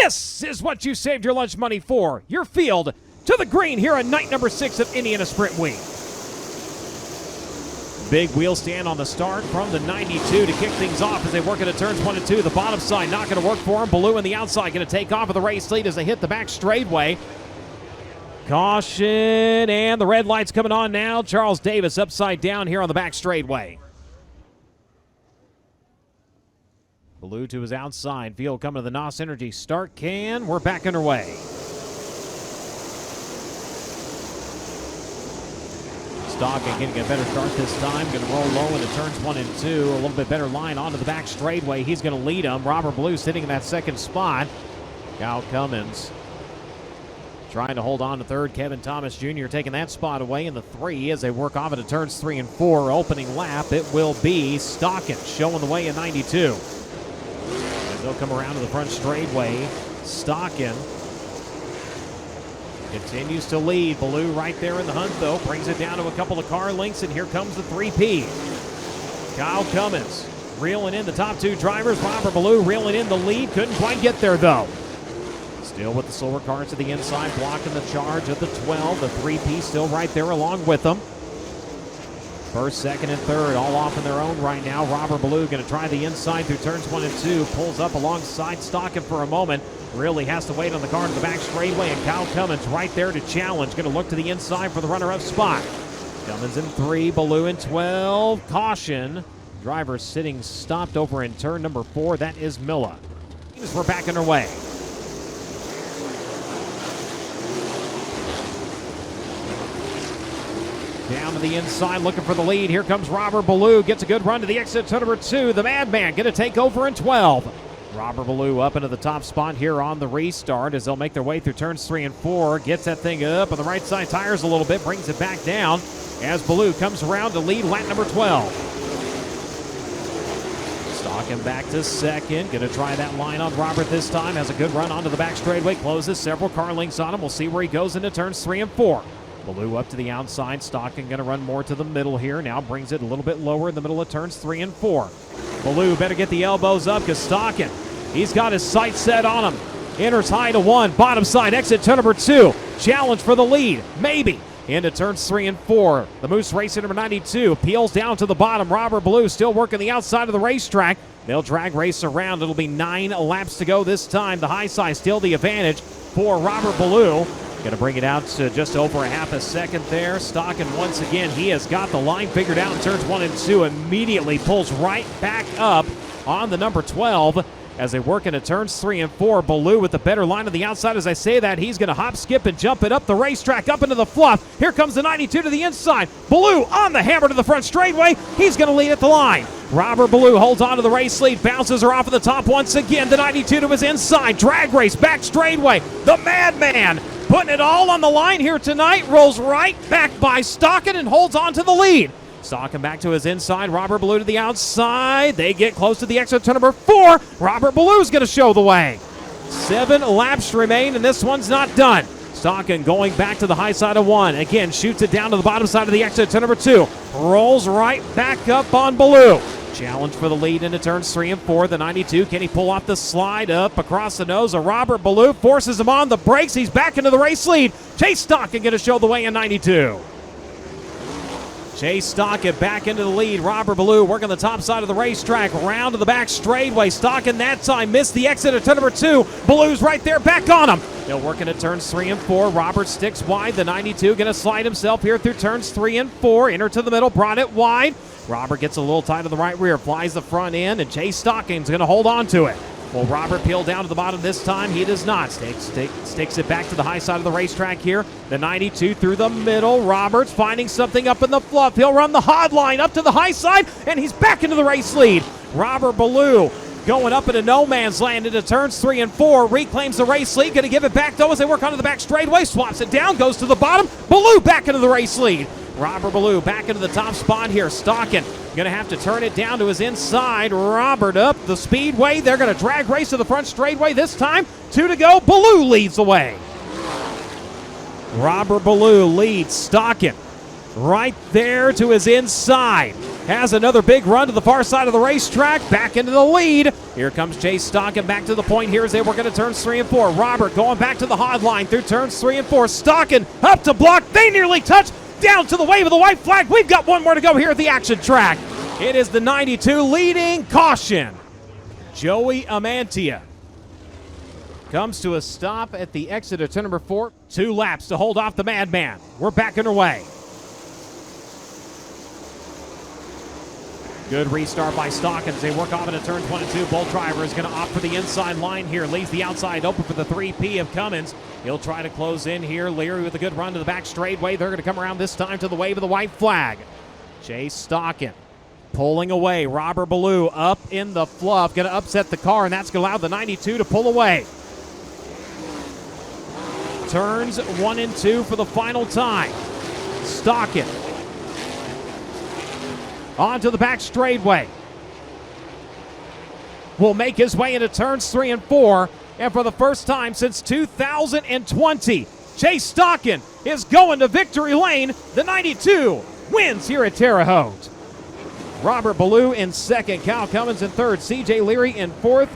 This is what you saved your lunch money for. Your field to the green here on night number 6 of Indiana Sprint Week. Big wheel stand on the start from the 92 to kick things off as they work into turns 1 and 2. The bottom side not going to work for them. Baloo on the outside going to take off of the race lead as they hit the back straightaway. Caution, and the red light's coming on now. Charles Davis upside down here on the back straightaway. Baloo to his outside. Field coming to the NOS Energy start can. We're back underway. Stockton getting a better start this time. Going to roll low into turns 1 and 2. A little bit better line onto the back straightaway. He's going to lead him. Robert Baloo sitting in that second spot. Kyle Cummins trying to hold on to third. Kevin Thomas Jr. taking that spot away in the 3 as they work off into turns 3 and 4. Opening lap, it will be Stockton showing the way in 92. As they'll come around to the front straightaway, Stockton continues to lead. Baloo right there in the hunt, though. Brings it down to a couple of car lengths, and here comes the 3P. Kyle Cummins reeling in the top 2 drivers. Robert Baloo reeling in the lead. Couldn't quite get there, though. Still with the slower cars to the inside, blocking the charge of the 12. The 3P still right there along with them. First, second, and third all off in their own right now. Robert Baloo going to try the inside through turns 1 and 2. Pulls up alongside Stockton for a moment. Really has to wait on the car to the back straightaway, and Kyle Cummins right there to challenge. Going to look to the inside for the runner-up spot. Cummins in 3, Baloo in 12. Caution. Driver sitting stopped over in turn number 4. That is Milla. We're back underway. Down to the inside, looking for the lead. Here comes Robert Baloo. Gets a good run to the exit to number 2. The Madman going to take over in 12. Robert Baloo up into the top spot here on the restart as they'll make their way through turns 3 and 4. Gets that thing up on the right side tires a little bit. Brings it back down as Baloo comes around to lead lap number 12. Stockton back to second. Going to try that line on Robert this time. Has a good run onto the back straightaway. Closes several car lengths on him. We'll see where he goes into turns 3 and 4. Baloo up to the outside. Stockton going to run more to the middle here. Now brings it a little bit lower in the middle of turns 3 and 4. Baloo better get the elbows up because Stockton, he's got his sights set on him. Enters high to 1. Bottom side exit to number 2. Challenge for the lead. Maybe. Into turns 3 and 4. The Moose Racing number 92 peels down to the bottom. Robert Baloo still working the outside of the racetrack. They'll drag race around. It'll be 9 laps to go this time. The high side still the advantage for Robert Baloo. Going to bring it out to just over a half a second there. Stockton once again, he has got the line figured out in turns 1 and 2. Immediately pulls right back up on the number 12 as they work into turns 3 and 4. Baloo with the better line on the outside. As I say that, he's going to hop, skip, and jump it up the racetrack, up into the fluff. Here comes the 92 to the inside. Baloo on the hammer to the front straightaway. He's going to lead at the line. Robert Baloo holds on to the race lead, bounces her off of the top once again. The 92 to his inside. Drag race, back straightaway. The Madman putting it all on the line here tonight. Rolls right back by Stockton and holds on to the lead. Stockton back to his inside. Robert Baloo to the outside. They get close to the exit to number 4. Robert Baloo's going to show the way. 7 laps remain, and this one's not done. Stockton going back to the high side of 1. Again, shoots it down to the bottom side of the exit to number 2. Rolls right back up on Baloo. Challenge for the lead into turns 3 and 4. The 92, can he pull off the slide up across the nose of Robert Baloo? Forces him on the brakes. He's back into the race lead. Chase Stockton going to show the way in 92. Chase Stockton back into the lead. Robert Baloo working the top side of the racetrack. Round to the back straightaway. Stockton that time missed the exit at turn number 2. Baloo's right there, back on him. They'll work into turns 3 and 4. Robert sticks wide. The 92 going to slide himself here through turns 3 and 4. Enter to the middle, brought it wide. Robert gets a little tight to the right rear, flies the front end, and Chase Stockton's going to hold on to it. Will Robert peel down to the bottom this time? He does not. Sticks it back to the high side of the racetrack here. The 92 through the middle. Robert's finding something up in the fluff. He'll run the hard line up to the high side, and he's back into the race lead. Robert Baloo going up into no man's land into turns 3 and 4. Reclaims the race lead. Going to give it back, though, as they work onto the back straightaway. Swaps it down, goes to the bottom. Baloo back into the race lead. Robert Baloo back into the top spot here. Stockton going to have to turn it down to his inside. Robert up the speedway. They're going to drag race to the front straightaway this time. 2 to go. Baloo leads the way. Robert Baloo leads Stockton right there to his inside. has another big run to the far side of the racetrack, back into the lead. Here comes Chase Stockin back to the point here as they work into turns 3 and 4. Robert going back to the hard line through turns 3 and 4. Stockin up to block. They nearly touch. Down to the wave of the white flag. We've got one more to go here at the action track. It is the 92 leading. Caution. Joey Amantia comes to a stop at the exit of turn number 4. 2 laps to hold off the madman. We're back underway. Good restart by Stockton as they work off into turn 22. Bolt driver is going to opt for the inside line here. Leaves the outside open for the 3P of Cummins. He'll try to close in here. Leary with a good run to the back straightaway. They're going to come around this time to the wave of the white flag. Chase Stockton pulling away. Robert Ballou up in the fluff. Going to upset the car, and that's going to allow the 92 to pull away. Turns 1 and 2 for the final time. Stockton onto the back straightaway. Will make his way into turns 3 and 4. And for the first time since 2020, Chase Stockton is going to victory lane. The 92 wins here at Terre Haute. Robert Ballou in second. Kyle Cummins in third. CJ Leary in fourth.